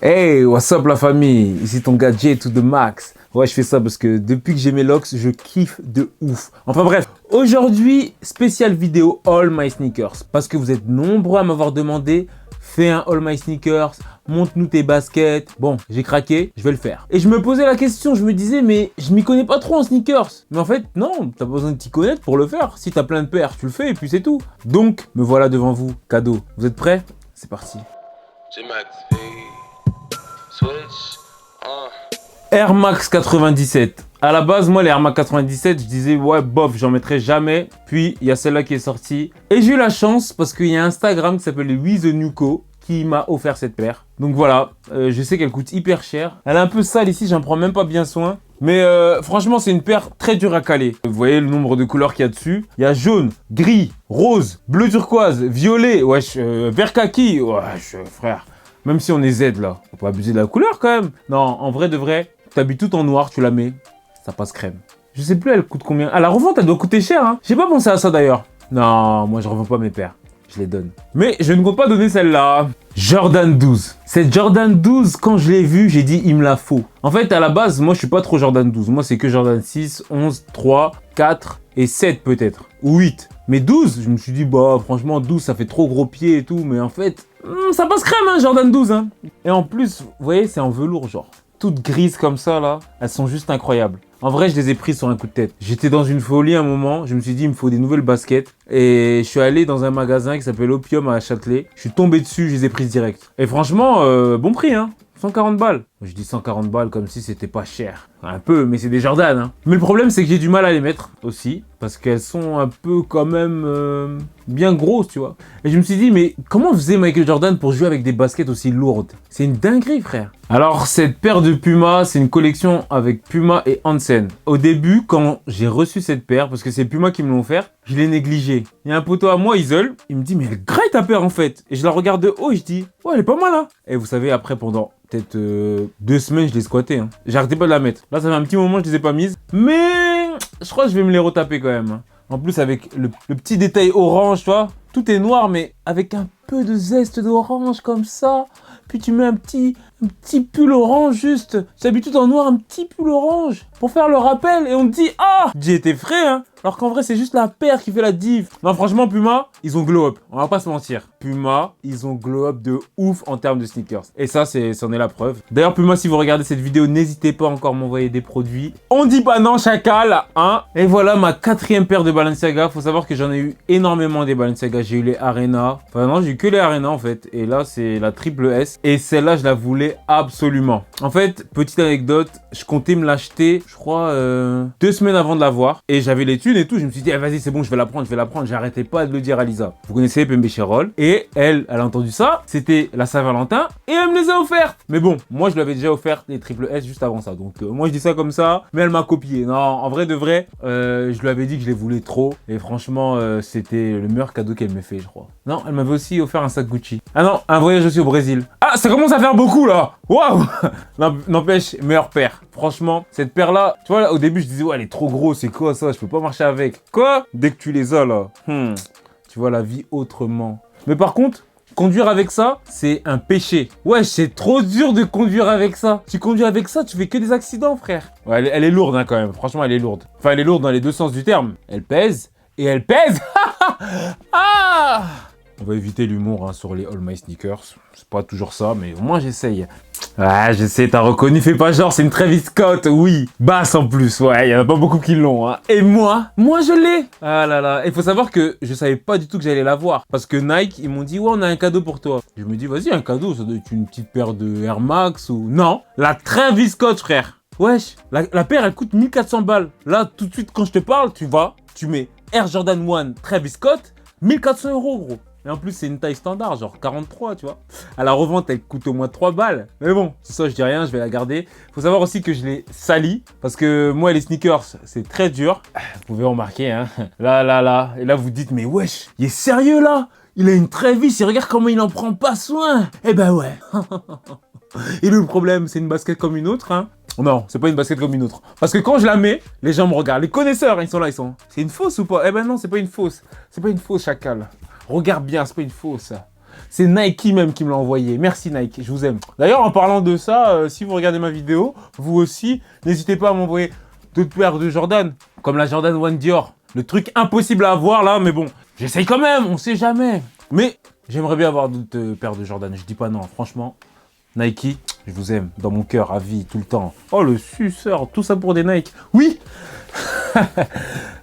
Hey, what's up la famille? Ici ton gars Jay to the max. Ouais, je fais ça parce que depuis que j'ai mes locks, je kiffe de ouf. Enfin bref, aujourd'hui, spéciale vidéo All My Sneakers. Parce que vous êtes nombreux à m'avoir demandé, fais un All My Sneakers, montre-nous tes baskets. Bon, j'ai craqué, je vais le faire. Et je me posais la question, je me disais, mais je m'y connais pas trop en sneakers. Mais en fait, non, t'as pas besoin de t'y connaître pour le faire. Si t'as plein de paires, tu le fais et puis c'est tout. Donc, me voilà devant vous, cadeau. Vous êtes prêts? C'est parti. Air Max 97. À la base, moi, les Air Max 97, je disais, ouais, bof, j'en mettrai jamais. Puis, il y a celle-là qui est sortie. Et j'ai eu la chance parce qu'il y a un Instagram qui s'appelle We The Nuco qui m'a offert cette paire. Donc voilà, je sais qu'elle coûte hyper cher. Elle est un peu sale ici, j'en prends même pas bien soin. Mais franchement, c'est une paire très dure à caler. Vous voyez le nombre de couleurs qu'il y a dessus. Il y a jaune, gris, rose, bleu turquoise, violet, wesh, vert kaki. Wesh, frère. Même si on est Z là, faut pas abuser de la couleur quand même. Non, en vrai de vrai, tu habilles tout en noir, tu la mets, ça passe crème. Je sais plus elle coûte combien. À la revente, elle doit coûter cher, hein. J'ai pas pensé à ça d'ailleurs. Non, moi je revends pas mes paires, je les donne. Mais je ne compte pas donner celle-là. Jordan 12. Cette Jordan 12, quand je l'ai vue, j'ai dit il me la faut. En fait, à la base, moi je suis pas trop Jordan 12. Moi c'est que Jordan 6, 11, 3, 4 et 7 peut-être. Ou 8. Mais 12, je me suis dit, bah franchement 12 ça fait trop gros pied et tout. Mais en fait, ça passe crème hein, Jordan 12 hein. Et en plus, vous voyez, c'est en velours genre. Toutes grises comme ça là, elles sont juste incroyables. En vrai, je les ai prises sur un coup de tête. J'étais dans une folie un moment, je me suis dit il me faut des nouvelles baskets. Et je suis allé dans un magasin qui s'appelle Opium à Châtelet. Je suis tombé dessus, je les ai prises direct. Et franchement, bon prix hein. 140 balles. Je dis 140 balles comme si c'était pas cher. Un peu, mais c'est des Jordan. Hein. Mais le problème, c'est que j'ai du mal à les mettre aussi. Parce qu'elles sont un peu quand même bien grosses, tu vois. Et je me suis dit, mais comment faisait Michael Jordan pour jouer avec des baskets aussi lourdes? C'est une dinguerie, frère. Alors, cette paire de Puma, c'est une collection avec Puma et Hansen. Au début, quand j'ai reçu cette paire, parce que c'est Puma qui me l'ont offert, je l'ai négligée. Il y a un poteau à moi, Isol, il me dit, mais elle est graille ta paire en fait. Et je la regarde de haut et je dis, ouais, elle est pas mal hein. Et vous savez, après, pendant peut-être 2 semaines, je l'ai squatté. Hein. J'ai arrêté pas de la mettre. Là, ça fait un petit moment que je les ai pas mises. Mais je crois que je vais me les retaper quand même. Hein. En plus, avec le petit détail orange, tu vois. Tout est noir, mais avec un peu de zeste d'orange comme ça. Puis tu mets un petit pull orange juste. Tu habilles tout en noir, un petit pull orange. Pour faire le rappel. Et on te dit, ah, j'ai été frais, hein. Alors qu'en vrai, c'est juste la paire qui fait la diff. Non, franchement, Puma, ils ont glow up. On va pas se mentir. Puma, ils ont glow up de ouf en termes de sneakers. Et ça, c'en est la preuve. D'ailleurs, Puma, si vous regardez cette vidéo, n'hésitez pas encore à m'envoyer des produits. On dit pas non, chacal, hein. Et voilà ma 4e paire de Balenciaga. Faut savoir que j'en ai eu énormément des Balenciaga. J'ai eu les Arena. Enfin, non, j'ai eu que les Arena en fait. Et là, c'est la triple S. Et celle-là, je la voulais absolument. En fait, petite anecdote, je comptais me l'acheter, je crois, 2 semaines avant de l'avoir. Et j'avais les thunes et tout. Je me suis dit, ah, vas-y, c'est bon, je vais la prendre. J'arrêtais pas de le dire à Lisa. Vous connaissez Pembe Chérol. Et elle a entendu ça. C'était la Saint-Valentin. Et elle me les a offertes. Mais bon, moi, je lui avais déjà offert les triple S juste avant ça. Donc, moi, je dis ça comme ça. Mais elle m'a copié. Non, en vrai de vrai, je lui avais dit que je les voulais trop. Et franchement, c'était le meilleur cadeau qu'elle m'ait fait, je crois. Non, elle m'avait aussi offert un sac Gucci. Ah non, un voyage aussi au Brésil. Ah, ça commence à faire beaucoup là. Waouh. N'empêche, meilleure paire. Franchement, cette paire-là, tu vois, là, au début, je disais, ouais, elle est trop grosse, c'est quoi ça? Je peux pas marcher avec. Quoi? Dès que tu les as là, tu vois la vie autrement. Mais par contre, conduire avec ça, c'est un péché. Ouais, c'est trop dur de conduire avec ça. Tu conduis avec ça, tu fais que des accidents, frère. Ouais, elle est lourde hein, quand même. Franchement, elle est lourde. Enfin, elle est lourde dans les deux sens du terme. Elle pèse et elle pèse. Ah! On va éviter l'humour hein, sur les All My Sneakers. C'est pas toujours ça, mais au moins j'essaye. Ah, j'essaie, t'as reconnu, fais pas genre, c'est une Travis Scott, oui. Basse en plus, ouais, y en a pas beaucoup qui l'ont. Hein. Et moi je l'ai. Ah là là, il faut savoir que je savais pas du tout que j'allais l'avoir. Parce que Nike, ils m'ont dit, ouais, on a un cadeau pour toi. Je me dis, vas-y, un cadeau, ça doit être une petite paire de Air Max ou... Non, la Travis Scott, frère. Wesh, la paire, elle coûte 1400 balles. Là, tout de suite, quand je te parle, tu vas, tu mets Air Jordan 1 Travis Scott, 1400 €, gros. Et en plus, c'est une taille standard, genre 43, tu vois. À la revente, elle coûte au moins 3 balles. Mais bon, c'est ça, je dis rien, je vais la garder. Faut savoir aussi que je l'ai salie. Parce que moi, les sneakers, c'est très dur. Vous pouvez remarquer, hein. Là. Et là, vous dites, mais wesh, il est sérieux, là? Il a une Travis, et regarde comment il en prend pas soin. Eh ben ouais. Et le problème, c'est une basket comme une autre, hein. Non, c'est pas une basket comme une autre. Parce que quand je la mets, les gens me regardent. Les connaisseurs, ils sont là, ils sont... C'est une fausse ou pas? Eh ben non, c'est pas une fausse. C'est pas une fausse, chacal. Regarde bien, c'est pas une fausse. C'est Nike même qui me l'a envoyé. Merci Nike, je vous aime. D'ailleurs, en parlant de ça, si vous regardez ma vidéo, vous aussi, n'hésitez pas à m'envoyer d'autres paires de Jordan, comme la Jordan 1 Dior. Le truc impossible à avoir là, mais bon, j'essaye quand même, on sait jamais. Mais j'aimerais bien avoir d'autres paires de Jordan, je dis pas non, franchement. Nike, je vous aime, dans mon cœur, à vie, tout le temps. Oh, le suceur, tout ça pour des Nike. Oui.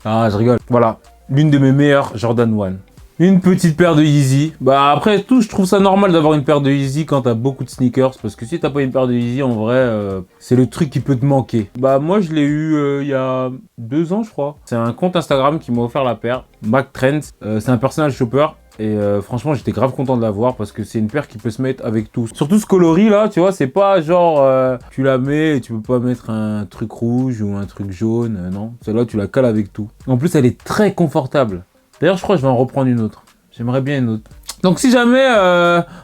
Ah, je rigole. Voilà, l'une de mes meilleures Jordan 1. Une petite paire de Yeezy. Bah après tout, je trouve ça normal d'avoir une paire de Yeezy quand t'as beaucoup de sneakers. Parce que si t'as pas une paire de Yeezy, en vrai, c'est le truc qui peut te manquer. Bah moi, je l'ai eu il y a 2 ans, je crois. C'est un compte Instagram qui m'a offert la paire. Mac Trends. C'est un personal shopper. Et franchement, j'étais grave content de l'avoir parce que c'est une paire qui peut se mettre avec tout. Surtout ce coloris là, tu vois, c'est pas genre tu la mets et tu peux pas mettre un truc rouge ou un truc jaune. Non, celle-là, tu la cales avec tout. En plus, elle est très confortable. D'ailleurs, je crois que je vais en reprendre une autre. J'aimerais bien une autre. Donc, si jamais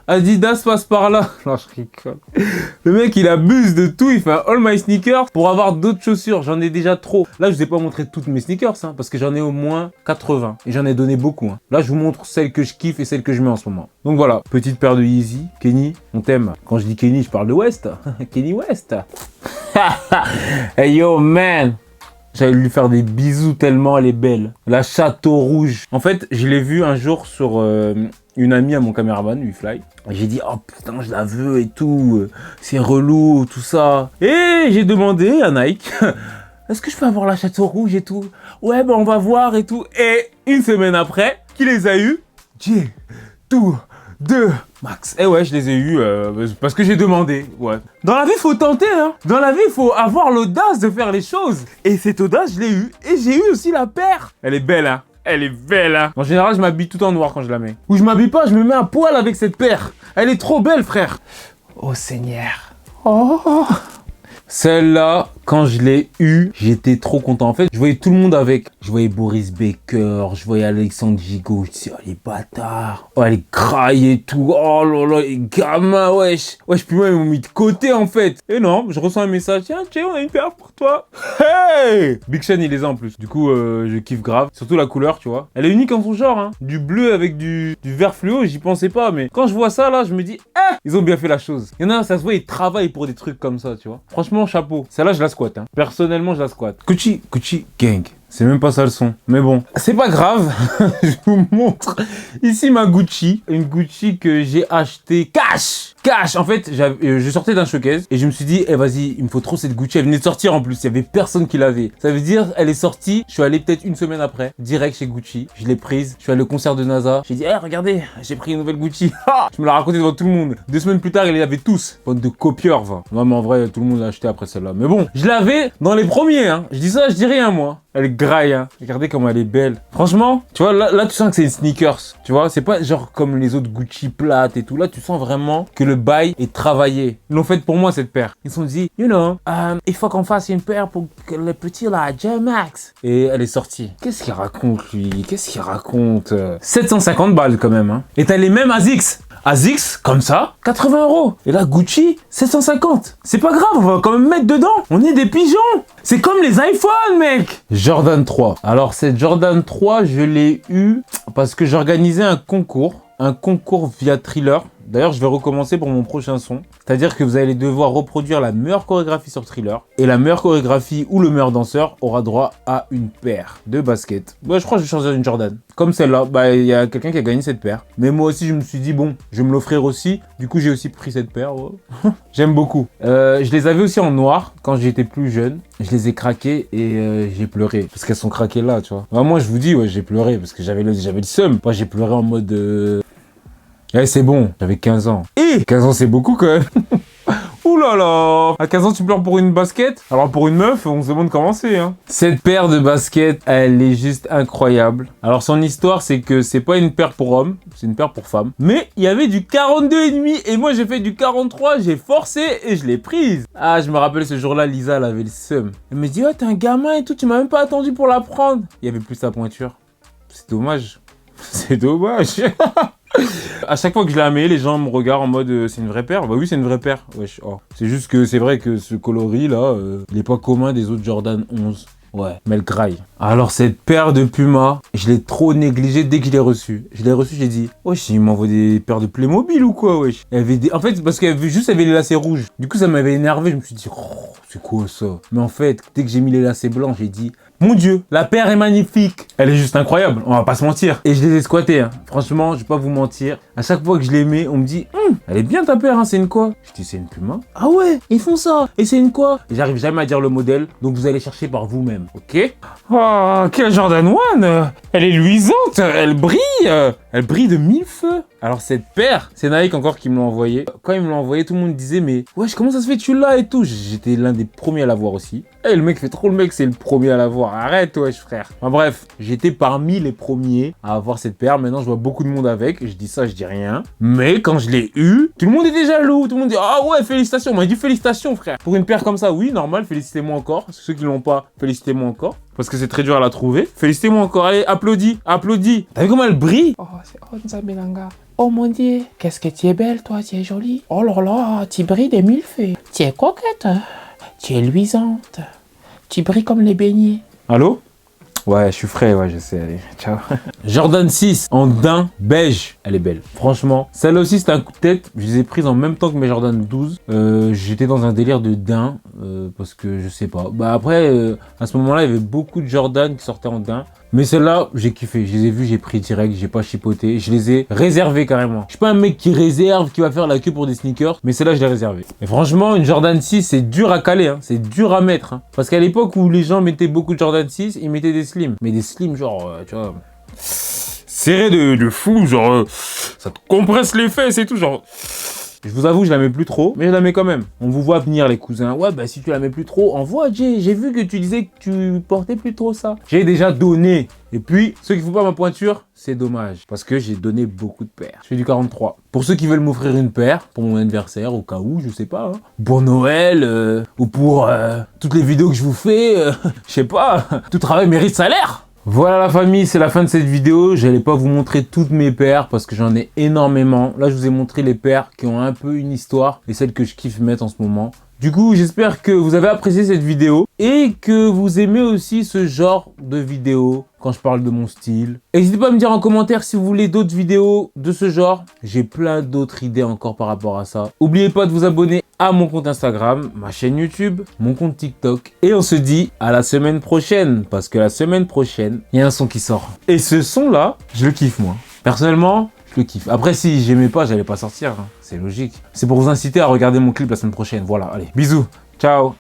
Adidas passe par là... Non, je rigole. Le mec, il abuse de tout. Il fait un all my sneakers pour avoir d'autres chaussures. J'en ai déjà trop. Là, je vous ai pas montré toutes mes sneakers, hein, parce que j'en ai au moins 80. Et j'en ai donné beaucoup. Hein. Là, je vous montre celles que je kiffe et celles que je mets en ce moment. Donc voilà, petite paire de Yeezy. Kenny, on t'aime. Quand je dis Kenny, je parle de West. Kenny West. Hey yo, man. J'allais lui faire des bisous tellement elle est belle. La Château Rouge. En fait, je l'ai vue un jour sur une amie à mon caméraman, Ufly. J'ai dit, oh putain, je la veux et tout. C'est relou, tout ça. Et j'ai demandé à Nike, est-ce que je peux avoir la Château Rouge et tout? Ouais, ben on va voir et tout. Et une semaine après, qui les a eus? J'ai tout de Max. Et ouais, je les ai eus parce que j'ai demandé. Ouais. Dans la vie, il faut tenter, hein. Dans la vie, il faut avoir l'audace de faire les choses. Et cette audace, je l'ai eue. Et j'ai eu aussi la paire. Elle est belle, hein. Elle est belle, hein. En général, je m'habille tout en noir quand je la mets. Ou je m'habille pas, je me mets à poil avec cette paire. Elle est trop belle, frère. Oh Seigneur. Oh. Celle-là, quand je l'ai eue, j'étais trop content. En fait, je voyais tout le monde avec. Je voyais Boris Baker, je voyais Alexandre Gigot. Je me dis, oh les bâtards. Oh, les crailles et tout. Oh là là, les gamins, wesh. Wesh, puis moi, ils m'ont mis de côté, en fait. Et non, je reçois un message. Tiens, on a une paire pour toi. Hey! Big Sean, il les a en plus. Du coup, je kiffe grave. Surtout la couleur, tu vois. Elle est unique en son genre, hein. Du bleu avec du vert fluo, j'y pensais pas. Mais quand je vois ça, là, je me dis, ils ont bien fait la chose. Il y en a, ça se voit, ils travaillent pour des trucs comme ça, tu vois. Franchement, chapeau. Celle-là, je la squatte, hein. Personnellement, je la squatte. Gucci Gang. C'est même pas ça le son. Mais bon, c'est pas grave. Je vous montre ici ma Gucci. Une Gucci que j'ai achetée cash. En fait, je sortais d'un showcase et je me suis dit, vas-y, il me faut trop cette Gucci. Elle venait de sortir en plus. Il y avait personne qui l'avait. Ça veut dire, elle est sortie. Je suis allé peut-être une semaine après, direct chez Gucci. Je l'ai prise. Je suis allé au concert de NASA. J'ai dit, regardez, j'ai pris une nouvelle Gucci. Je me l'ai raconté devant tout le monde. 2 semaines plus tard, ils l'avaient tous. Bande de copieurs, va. Non, mais en vrai, tout le monde l'a acheté après celle-là. Mais bon, je l'avais dans les premiers, hein. Je dis ça, je dis rien, moi. Elle est graille, hein. Regardez comment elle est belle. Franchement, tu vois, là, tu sens que c'est une sneakers. Tu vois, c'est pas genre comme les autres Gucci plates et tout. Là, tu sens vraiment que le bail est travaillé. Ils l'ont fait pour moi, cette paire. Ils se sont dit, il faut qu'on fasse une paire pour que le petit, là, J-Max. Et elle est sortie. Qu'est-ce qu'il raconte, lui? Qu'est-ce qu'il raconte? 750 balles, quand même, hein. Et t'as les mêmes ASICS. ASICS, comme ça, 80 €. Et là, Gucci, 750. C'est pas grave, on va quand même mettre dedans. On est des pigeons. C'est comme les iPhones, mec. Jordan 3. Alors, cette Jordan 3, je l'ai eu parce que j'organisais un concours via Thriller. D'ailleurs, je vais recommencer pour mon prochain son. C'est-à-dire que vous allez devoir reproduire la meilleure chorégraphie sur Thriller. Et la meilleure chorégraphie ou le meilleur danseur aura droit à une paire de baskets. Bah, je crois que je vais choisir une Jordan. Comme celle-là, bah, il y a quelqu'un qui a gagné cette paire. Mais moi aussi, je me suis dit, bon, je vais me l'offrir aussi. Du coup, j'ai aussi pris cette paire. Ouais. J'aime beaucoup. Je les avais aussi en noir quand j'étais plus jeune. Je les ai craquées et j'ai pleuré. Parce qu'elles sont craquées là, tu vois. Bah, moi, je vous dis, ouais, j'ai pleuré parce que j'avais le seum. Moi, j'ai pleuré en mode... c'est bon, j'avais 15 ans. Et 15 ans, c'est beaucoup quand même. Ouh là là. À 15 ans, tu pleures pour une basket? Alors pour une meuf, on se demande comment c'est, hein. Cette paire de baskets, elle est juste incroyable. Alors son histoire, c'est que c'est pas une paire pour hommes, c'est une paire pour femmes. Mais il y avait du 42,5 et moi j'ai fait du 43, j'ai forcé et je l'ai prise. Ah, je me rappelle ce jour-là, Lisa, elle avait le seum. Elle me dit, oh, t'es un gamin et tout, tu m'as même pas attendu pour la prendre. Il y avait plus sa pointure. C'est dommage. C'est dommage. À chaque fois que je la mets, les gens me regardent en mode c'est une vraie paire? Bah oui, c'est une vraie paire. Wesh, oh. C'est juste que c'est vrai que ce coloris là, il est pas commun des autres Jordan 11. Ouais, mais elle graille. Alors cette paire de Puma, je l'ai trop négligée dès que je l'ai reçue. Je l'ai reçue, j'ai dit, wesh, il m'envoie des paires de Playmobil ou quoi, wesh. Elle avait des... En fait, parce qu'elle avait les lacets rouges. Du coup, ça m'avait énervé, je me suis dit, oh, c'est quoi ça? Mais en fait, dès que j'ai mis les lacets blancs, j'ai dit, mon Dieu, la paire est magnifique. Elle est juste incroyable, on va pas se mentir. Et je les ai squattés, hein. Franchement, je vais pas vous mentir. À chaque fois que je les mets, on me dit, elle est bien ta paire, hein, c'est une quoi? Je dis, c'est une Puma. Ah ouais, ils font ça. Et c'est une quoi? Et j'arrive jamais à dire le modèle, donc vous allez chercher par vous-même, ok? Oh, quelle Jordan 1. Elle est luisante, elle brille de mille feux. Alors cette paire, c'est Nike encore qui me l'a envoyé. Quand ils me l'ont envoyé, tout le monde disait, mais wesh, comment ça se fait que tu l'as et tout? J'étais l'un des premiers à l'avoir aussi. Eh, le mec fait trop le mec, c'est le premier à l'avoir. Arrête, wesh, frère. Enfin bref, j'étais parmi les premiers à avoir cette paire. Maintenant, je vois beaucoup de monde avec. Je dis ça, je dis rien. Mais quand je l'ai eu, tout le monde était jaloux. Tout le monde dit, ah ouais, félicitations. On m'a dit félicitations, frère. Pour une paire comme ça, oui, normal, félicitez-moi encore. Ceux qui l'ont pas, félicitez-moi encore. Parce que c'est très dur à la trouver. Félicitez-moi encore. Allez, applaudis, applaudis. T'as vu comment elle brille? Oh, c'est Nzambelanga. Oh mon Dieu, qu'est-ce que tu es belle, toi, tu es jolie. Oh là là, tu brilles des mille feux. Tu es coquette, tu es luisante. Tu brilles comme les beignets. Allô? Ouais, je suis frais, ouais, je sais, allez, ciao. Jordan 6 en daim beige, elle est belle. Franchement, celle-là aussi, c'était un coup de tête. Je les ai prises en même temps que mes Jordan 12. J'étais dans un délire de daim, parce que je sais pas. Bah après, à ce moment-là, il y avait beaucoup de Jordan qui sortaient en daim. Mais celle-là, j'ai kiffé. Je les ai vus, j'ai pris direct, j'ai pas chipoté. Je les ai réservés carrément. Je suis pas un mec qui réserve, qui va faire la queue pour des sneakers. Mais celle-là, je l'ai réservée. Et franchement, une Jordan 6, c'est dur à caler. Hein. C'est dur à mettre. Hein. Parce qu'à l'époque où les gens mettaient beaucoup de Jordan 6, ils mettaient des slims. Mais des slims, genre, tu vois... serré de fou, genre... ça te compresse les fesses et tout, genre... Je vous avoue, je la mets plus trop, mais je la mets quand même. On vous voit venir, les cousins. Ouais, bah si tu la mets plus trop, envoie, Jay. J'ai vu que tu disais que tu portais plus trop ça. J'ai déjà donné. Et puis, ceux qui font pas ma pointure, c'est dommage. Parce que j'ai donné beaucoup de paires. Je fais du 43. Pour ceux qui veulent m'offrir une paire, pour mon anniversaire, au cas où, je sais pas. Hein, pour Noël, ou pour toutes les vidéos que je vous fais, je sais pas. Tout travail mérite salaire. Voilà la famille, c'est la fin de cette vidéo. J'allais pas vous montrer toutes mes paires parce que j'en ai énormément. Là, je vous ai montré les paires qui ont un peu une histoire et celles que je kiffe mettre en ce moment. Du coup, j'espère que vous avez apprécié cette vidéo et que vous aimez aussi ce genre de vidéo quand je parle de mon style. N'hésitez pas à me dire en commentaire si vous voulez d'autres vidéos de ce genre. J'ai plein d'autres idées encore par rapport à ça. N'oubliez pas de vous abonner à mon compte Instagram, ma chaîne YouTube, mon compte TikTok. Et on se dit à la semaine prochaine parce que la semaine prochaine, il y a un son qui sort. Et ce son-là, je le kiffe moi. Personnellement, je le kiffe. Après, si j'aimais pas, j'allais pas sortir. Hein. C'est logique. C'est pour vous inciter à regarder mon clip la semaine prochaine. Voilà, allez, bisous. Ciao.